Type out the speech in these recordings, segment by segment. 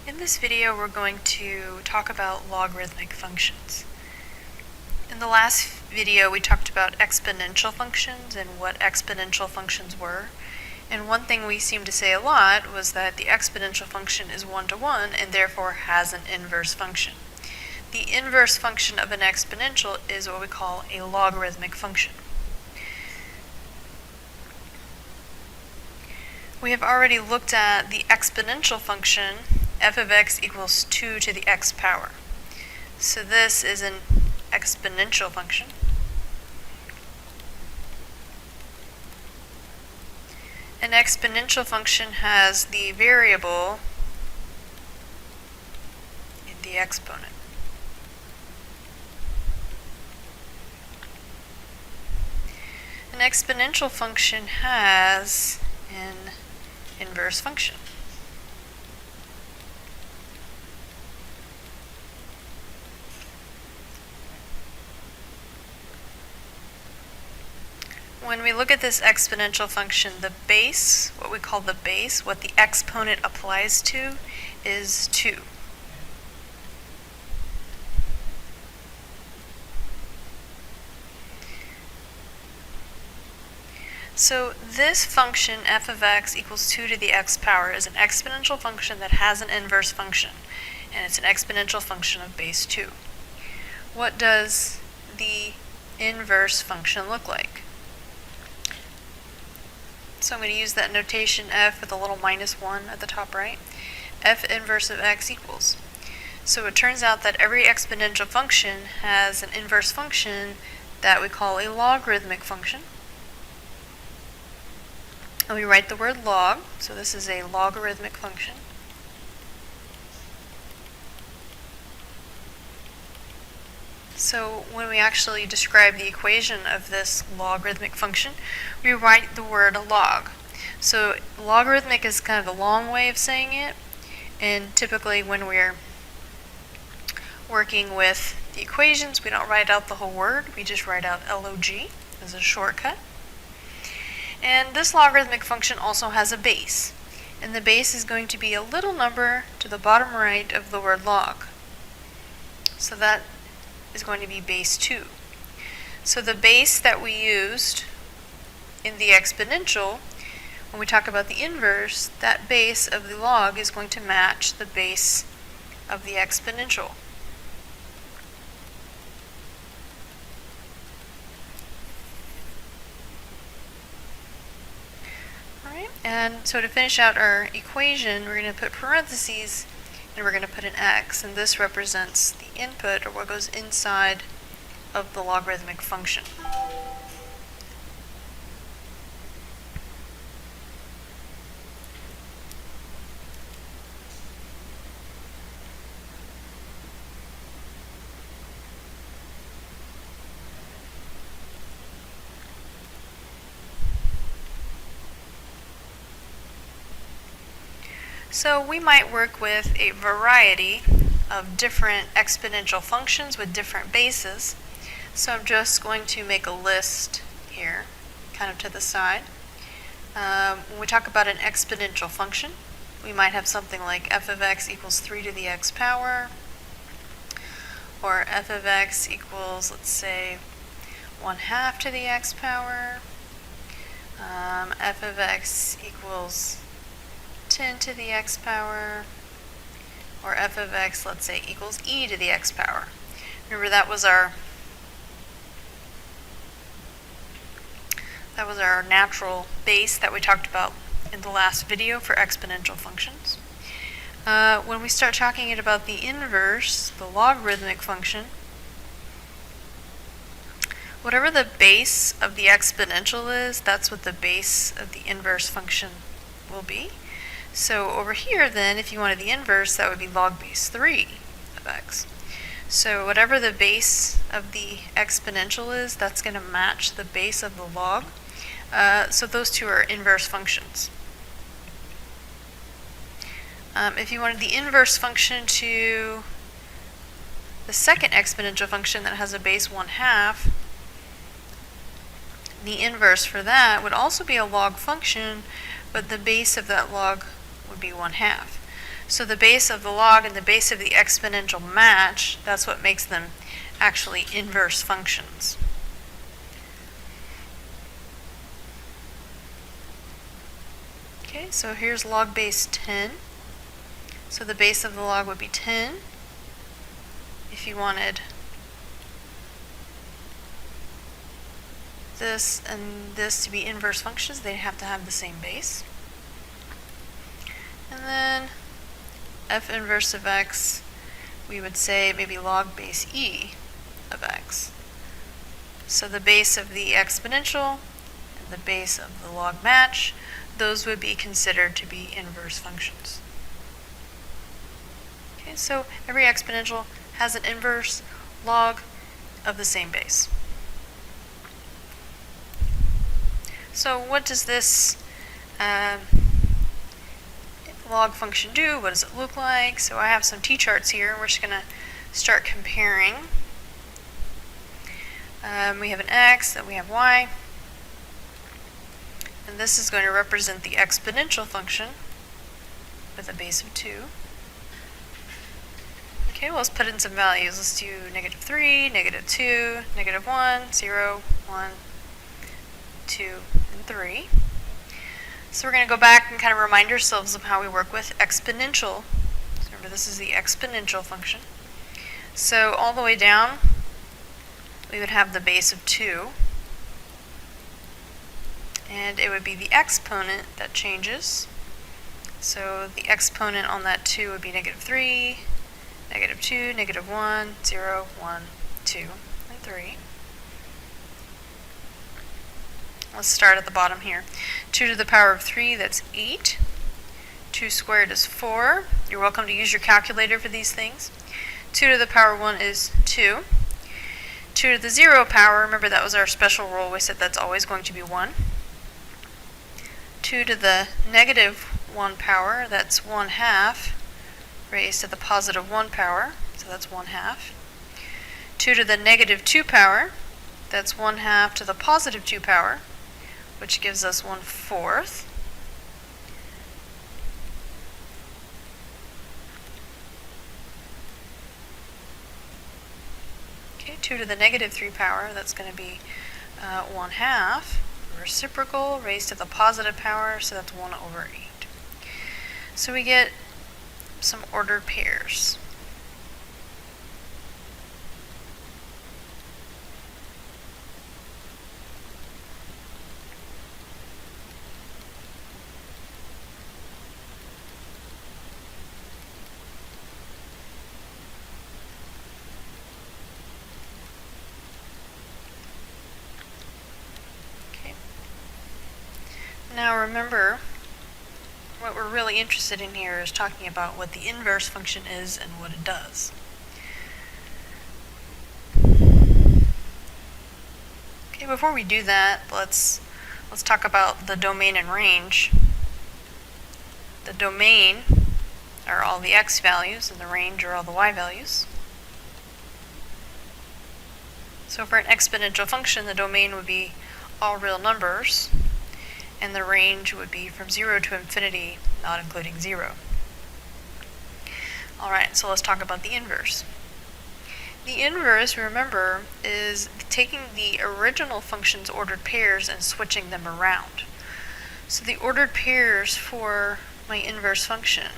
In this video, we're going to talk about logarithmic functions. In the last video, we talked about exponential functions and what exponential functions were. And one thing we seemed to say a lot was that the exponential function is one-to-one and therefore has an inverse function. The inverse function of an exponential is what we call a logarithmic function. We have already looked at the exponential function f of x equals 2 to the x power. So this is an exponential function. An exponential function has the variable in the exponent. An exponential function has an inverse function. When we look at this exponential function, the base, what we call the base, what the exponent applies to, is 2. So this function, f of x equals 2 to the x power, is an exponential function that has an inverse function, and it's an exponential function of base 2. What does the inverse function look like? So I'm going to use that notation f with a little -1 at the top right. F inverse of x equals. So it turns out that every exponential function has an inverse function that we call a logarithmic function. And we write the word log, so this is a logarithmic function. So when we actually describe the equation of this logarithmic function, we write the word log. So logarithmic is kind of a long way of saying it, and typically when we're working with the equations, we don't write out the whole word, we just write out log as a shortcut. And this logarithmic function also has a base, and the base is going to be a little number to the bottom right of the word log. So that is going to be base 2. So the base that we used in the exponential, when we talk about the inverse, that base of the log is going to match the base of the exponential. Alright, and so to finish out our equation, we're going to put parentheses and we're going to put an x, and this represents the input, or what goes inside of the logarithmic function. So we might work with a variety of different exponential functions with different bases. So I'm just going to make a list here, kind of to the side. When we talk about an exponential function, we might have something like f of x equals 3 to the x power, or f of x equals, let's say, 1/2 to the x power, f of x equals 10 to the x power, or f of x, let's say, equals e to the x power. Remember, that was our natural base that we talked about in the last video for exponential functions. When we start talking about the inverse, the logarithmic function, whatever the base of the exponential is, that's what the base of the inverse function will be. So over here then, if you wanted the inverse, that would be log base 3 of x. So whatever the base of the exponential is, that's going to match the base of the log. So those two are inverse functions. If you wanted the inverse function to the second exponential function that has a base 1/2, the inverse for that would also be a log function, but the base of that log would be 1/2. So the base of the log and the base of the exponential match. That's what makes them actually inverse functions. Okay, so here's log base 10. So the base of the log would be 10. If you wanted this and this to be inverse functions, they'd have to have the same base. And then f inverse of x, we would say maybe log base e of x. So the base of the exponential and the base of the log match, those would be considered to be inverse functions. Okay, so every exponential has an inverse log of the same base. So what does this log function do? What does it look like? So I have some t-charts here. We're just going to start comparing. We have an x, then we have y. And this is going to represent the exponential function with a base of 2. Okay, well, let's put in some values. Let's do -3, -2, -1, 0, 1, 2, and 3. So we're going to go back and kind of remind ourselves of how we work with exponential. So remember, this is the exponential function. So all the way down, we would have the base of 2. And it would be the exponent that changes. So the exponent on that 2 would be -3, -2, -1, 0, 1, 2, and 3. Let's start at the bottom here. 2 to the power of 3, that's 8. 2 squared is 4. You're welcome to use your calculator for these things. 2 to the power of 1 is 2. 2 to the 0 power, remember that was our special rule. We said that's always going to be 1. 2 to the -1 power, that's 1/2, raised to the positive 1 power, so that's 1/2. 2 to the -2 power, that's 1/2 to the positive 2 power, which gives us 1/4. Okay, 2 to the -3 power, that's going to be 1/2. Reciprocal raised to the positive power, so that's 1/8. So we get some ordered pairs. Now remember, what we're really interested in here is talking about what the inverse function is and what it does. Okay, before we do that, let's talk about the domain and range. The domain are all the x values and the range are all the y values. So for an exponential function, the domain would be all real numbers, and the range would be from 0 to infinity, not including 0. Alright, so let's talk about the inverse. The inverse, remember, is taking the original function's ordered pairs and switching them around. So the ordered pairs for my inverse function.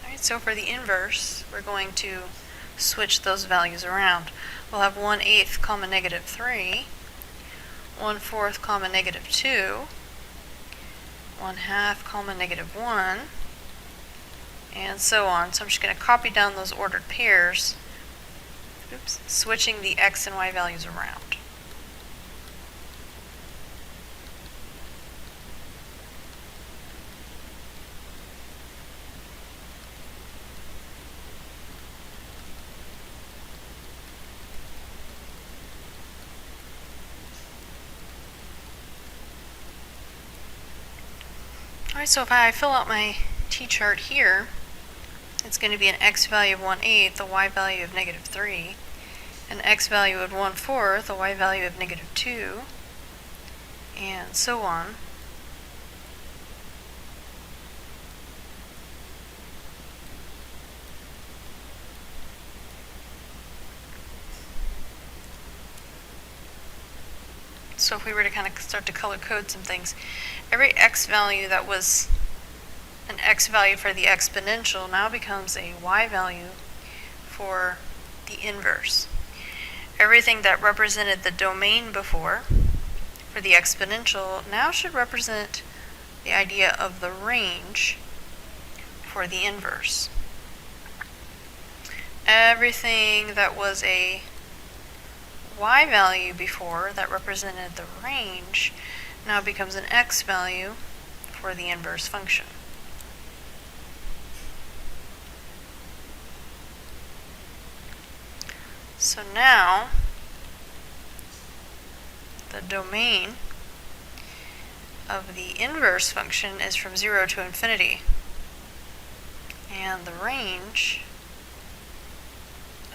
Alright, so for the inverse, we're going to switch those values around. We'll have 1/8, -3. 1/4, -2, 1/2, -1, and so on. So I'm just going to copy down those ordered pairs, switching the x and y values around. Alright, so if I fill out my t-chart here, it's going to be an x value of 1/8, a y value of -3, an x value of 1/4, a y value of -2, and so on. So if we were to kind of start to color code some things, every x value that was an x value for the exponential now becomes a y value for the inverse. Everything that represented the domain before for the exponential now should represent the idea of the range for the inverse. Everything that was a y value before that represented the range now becomes an x value for the inverse function. So now the domain of the inverse function is from 0 to infinity, and the range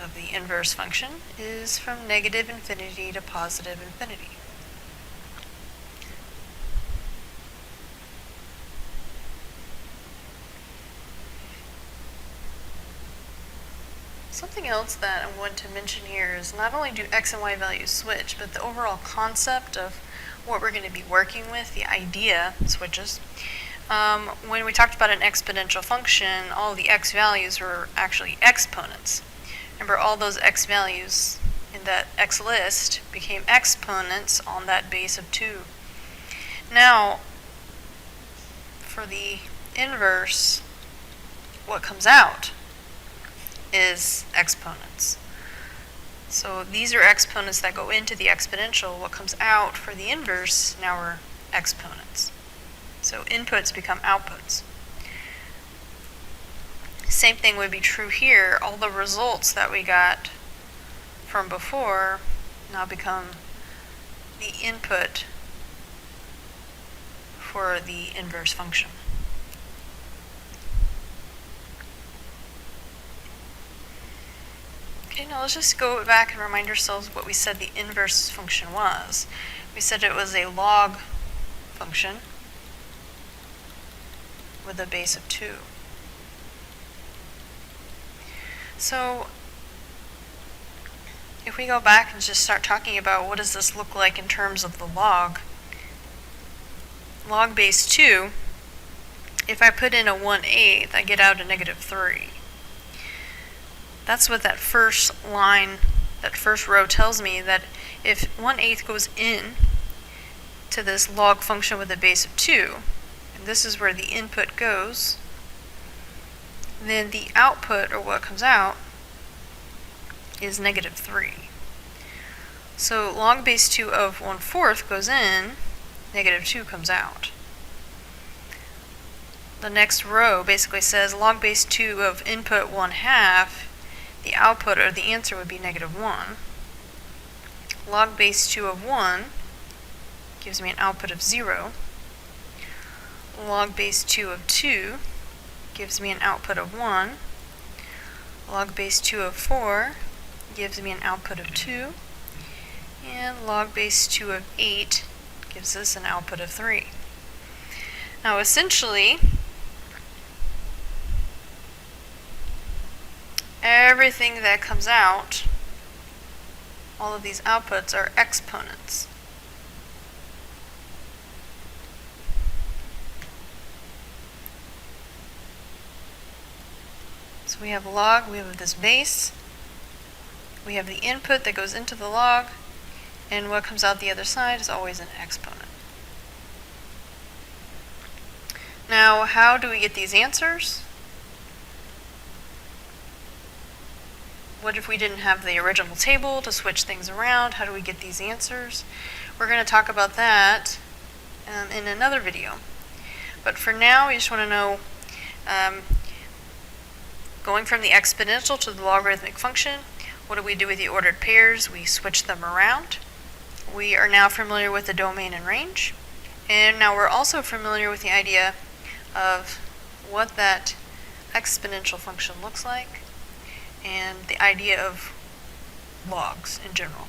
of the inverse function is from negative infinity to positive infinity. Something else that I want to mention here is not only do x and y values switch, but the overall concept of what we're going to be working with, the idea, switches. When we talked about an exponential function, all the x values were actually exponents. Remember, all those x values in that x list became exponents on that base of 2. Now, for the inverse, what comes out is exponents. So these are exponents that go into the exponential. What comes out for the inverse now are exponents. So inputs become outputs. Same thing would be true here. All the results that we got from before now become the input for the inverse function. Okay, now let's just go back and remind ourselves what we said the inverse function was. We said it was a log function with a base of 2. So if we go back and just start talking about what does this look like in terms of the log base 2, if I put in a 1/8, I get out a -3. That's what that first line, that first row tells me, that if 1/8 goes in to this log function with a base of 2, and this is where the input goes, then the output, or what comes out, is -3. So log base 2 of 1/4 goes in, -2 comes out. The next row basically says log base 2 of input 1/2, the output or the answer would be -1. Log base 2 of 1 gives me an output of 0. Log base 2 of 2 gives me an output of 1. Log base 2 of 4 gives me an output of 2. And log base 2 of 8 gives us an output of 3. Now essentially, everything that comes out, all of these outputs, are exponents. So we have log, we have this base, we have the input that goes into the log, and what comes out the other side is always an exponent. Now, how do we get these answers? What if we didn't have the original table to switch things around? How do we get these answers? We're going to talk about that in another video. But for now, we just want to know, going from the exponential to the logarithmic function, what do we do with the ordered pairs? We switch them around. We are now familiar with the domain and range. And now we're also familiar with the idea of what that exponential function looks like, and the idea of logs in general.